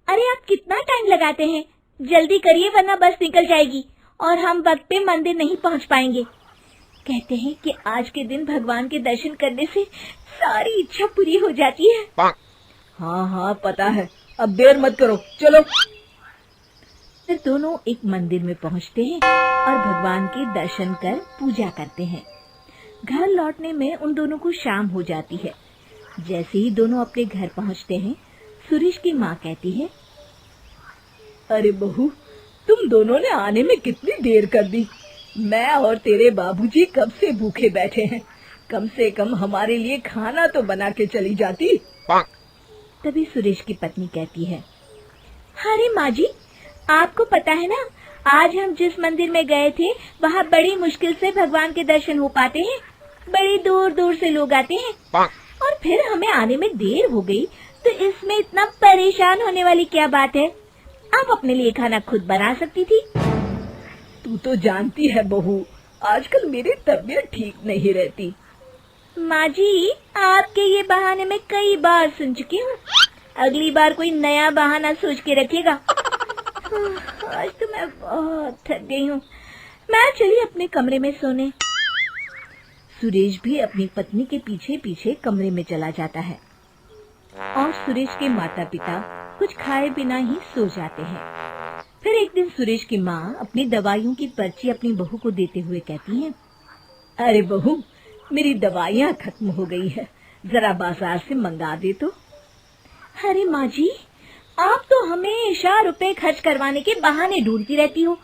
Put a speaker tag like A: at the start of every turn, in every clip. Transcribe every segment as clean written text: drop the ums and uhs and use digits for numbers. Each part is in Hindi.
A: अरे आप कितना टाइम लगाते हैं, जल्दी करिए वरना बस निकल जाएगी और हम वक्त पे मंदिर नहीं पहुंच पाएंगे। कहते हैं कि आज के दिन भगवान के दर्शन करने से सारी इच्छा पूरी हो जाती है।
B: हाँ हाँ पता है, अब देर मत करो, चलो।
A: फिर दोनों एक मंदिर में पहुंचते हैं और भगवान के दर्शन कर पूजा करते हैं। घर लौटने में उन दोनों को शाम हो जाती है। जैसे ही दोनों अपने घर पहुंचते हैं, सुरेश की माँ कहती है,
B: अरे बहू, तुम दोनों ने आने में कितनी देर कर दी। मैं और तेरे बाबूजी कब से भूखे बैठे हैं, कम से कम हमारे लिए खाना तो बना के चली जाती।
A: तभी सुरेश की पत्नी कहती है, अरे माँ जी, आपको पता है ना, आज हम जिस मंदिर में गए थे वहाँ बड़ी मुश्किल से भगवान के दर्शन हो पाते हैं। बड़ी दूर दूर से लोग आते हैं और फिर हमें आने में देर हो गई, तो इसमें इतना परेशान होने वाली क्या बात है। आप अपने लिए खाना खुद बना सकती थी।
B: तू तो जानती है बहू, आजकल मेरी तबीयत ठीक नहीं रहती।
A: माँ जी, आपके ये बहाने मैं कई बार सुन चुकी हूँ। अगली बार कोई नया बहाना सोच के रखिएगा। आज तो मैं बहुत थक गई हूँ, मैं चलिए अपने कमरे में सोने। सुरेश भी अपनी पत्नी के पीछे पीछे कमरे में चला जाता है और सुरेश के माता पिता कुछ खाए बिना ही सो जाते हैं। फिर एक दिन सुरेश की माँ अपनी दवाइयों की पर्ची अपनी बहू को देते हुए कहती है,
B: अरे बहू, मेरी दवाइयाँ खत्म हो गई है, जरा बाजार से मंगा दे तो।
A: अरे माँ जी, आप तो हमेशा रुपए खर्च करवाने के बहाने ढूंढती रहती हो।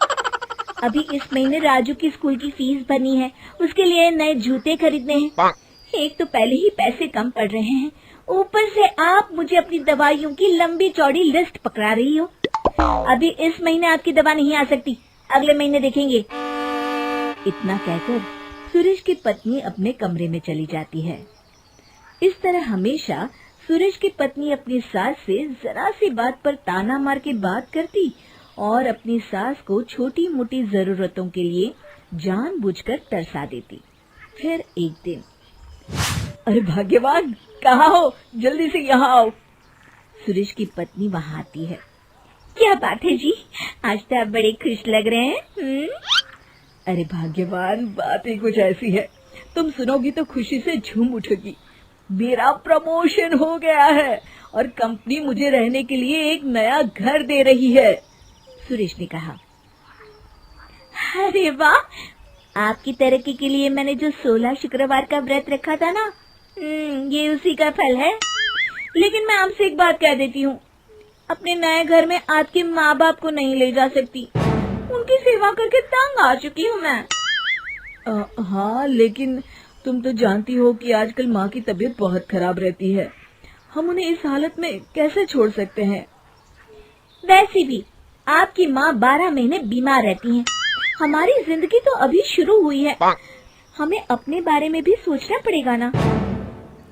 A: अभी इस महीने राजू की स्कूल की फीस भरनी है, उसके लिए नए जूते खरीदने हैं। एक तो पहले ही पैसे कम पड़ रहे हैं, ऊपर से आप मुझे अपनी दवाइयों की लंबी चौड़ी लिस्ट पकड़ा रही हो। अभी इस महीने आपकी दवा नहीं आ सकती, अगले महीने देखेंगे। इतना कहकर सुरेश की पत्नी अपने कमरे में चली जाती है। इस तरह हमेशा सुरेश की पत्नी अपनी सास से जरा सी बात पर ताना मार के बात करती और अपनी सास को छोटी मोटी जरूरतों के लिए जानबूझकर तरसा देती। फिर एक दिन,
B: अरे भाग्यवान, कहाँ हो, जल्दी से यहाँ आओ।
A: सुरेश की पत्नी वहाँ आती है। क्या बात है जी, आज तो आप बड़े खुश लग रहे हैं।
B: अरे भाग्यवान, बात ही कुछ ऐसी है, तुम सुनोगी तो खुशी से झूम उठोगी। मेरा प्रमोशन हो गया है और कंपनी मुझे रहने के लिए एक नया घर दे रही है।
A: सुरेश ने कहा, अरे वाह, आपकी तरक्की के लिए मैंने जो 16 शुक्रवार का व्रत रखा था ना, ये उसी का फल है। लेकिन मैं आपसे एक बात कह देती हूँ, अपने नए घर में आपके माँ बाप को नहीं ले जा सकती, उनकी सेवा करके तंग आ चुकी हूँ मैं।
B: हाँ, लेकिन तुम तो जानती हो कि आजकल माँ की तबीयत बहुत खराब रहती है, हम उन्हें इस हालत में कैसे छोड़ सकते हैं।
A: वैसे भी आपकी माँ 12 महीने बीमार रहती हैं। हमारी जिंदगी तो अभी शुरू हुई है, हमें अपने बारे में भी सोचना पड़ेगा ना।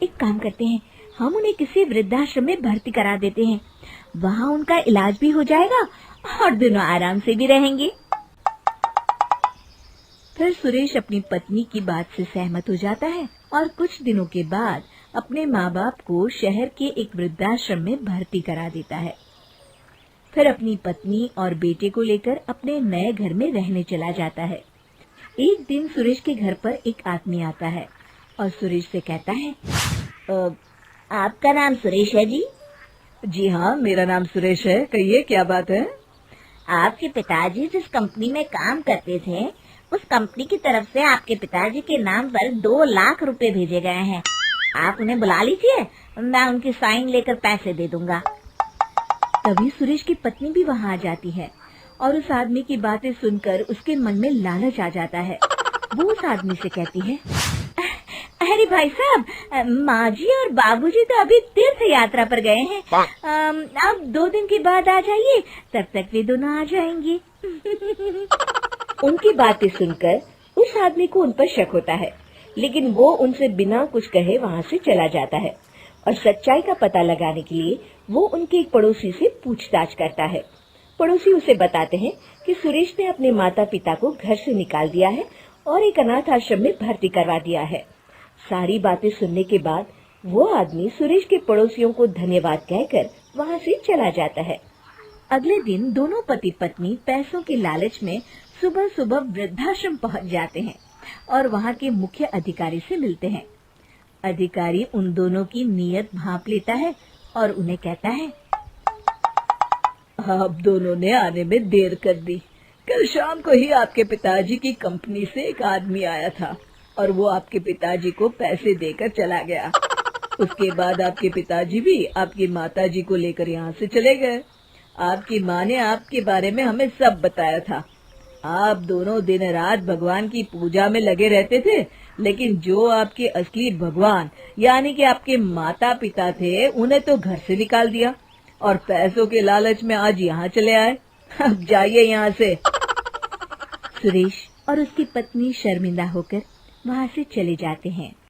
A: एक काम करते हैं, हम उन्हें किसी वृद्धाश्रम में भर्ती करा देते हैं, वहाँ उनका इलाज भी हो जाएगा और दोनों आराम से भी रहेंगे। फिर सुरेश अपनी पत्नी की बात से सहमत हो जाता है और कुछ दिनों के बाद अपने माँ बाप को शहर के एक वृद्धाश्रम में भर्ती करा देता है। फिर अपनी पत्नी और बेटे को लेकर अपने नए घर में रहने चला जाता है। एक दिन सुरेश के घर पर एक आदमी आता है और सुरेश से कहता है, आपका नाम सुरेश है जी?
B: जी हाँ, मेरा नाम सुरेश है, कहिए क्या बात है?
A: आपके पिताजी जिस कंपनी में काम करते थे, उस कंपनी की तरफ से आपके पिताजी के नाम पर 2 लाख रुपए भेजे गए हैं। आप उन्हें बुला लीजिए, मैं उनकी साइन लेकर पैसे दे दूंगा। तभी सुरेश की पत्नी भी वहाँ आ जाती है और उस आदमी की बातें सुनकर उसके मन में लालच आ जाता है। वो उस आदमी से कहती है, अरे भाई साहब, माँ जी और बाबूजी तो अभी तीर्थ यात्रा पर गए हैं, आप 2 दिन के बाद आ जाइए, तब तक वे दोनों आ जाएंगे। उनकी बातें सुनकर उस आदमी को उन पर शक होता है, लेकिन वो उनसे बिना कुछ कहे वहाँ से चला जाता है और सच्चाई का पता लगाने के लिए वो उनके एक पड़ोसी से पूछताछ करता है। पड़ोसी उसे बताते हैं कि सुरेश ने अपने माता पिता को घर से निकाल दिया है और एक अनाथ आश्रम में भर्ती करवा दिया है। सारी बातें सुनने के बाद वो आदमी सुरेश के पड़ोसियों को धन्यवाद कहकर वहाँ से चला जाता है अगले दिन दोनों पति पत्नी पैसों के लालच में सुबह सुबह वृद्धाश्रम पहुंच जाते हैं और वहां के मुख्य अधिकारी से मिलते हैं। अधिकारी उन दोनों की नीयत भांप लेता है और उन्हें कहता है,
B: आप दोनों ने आने में देर कर दी। कल शाम को ही आपके पिताजी की कंपनी से एक आदमी आया था और वो आपके पिताजी को पैसे देकर चला गया। उसके बाद आपके पिताजी भी आपकी माताजी को लेकर यहाँ से चले गए। आपकी माँ ने आपके बारे में हमें सब बताया था। आप दोनों दिन रात भगवान की पूजा में लगे रहते थे, लेकिन जो आपके असली भगवान यानी कि आपके माता पिता थे, उन्हें तो घर से निकाल दिया और पैसों के लालच में आज यहाँ चले आए। अब जाइए यहाँ से।
A: सुरेश और उसकी पत्नी शर्मिंदा होकर वहाँ से चले जाते हैं।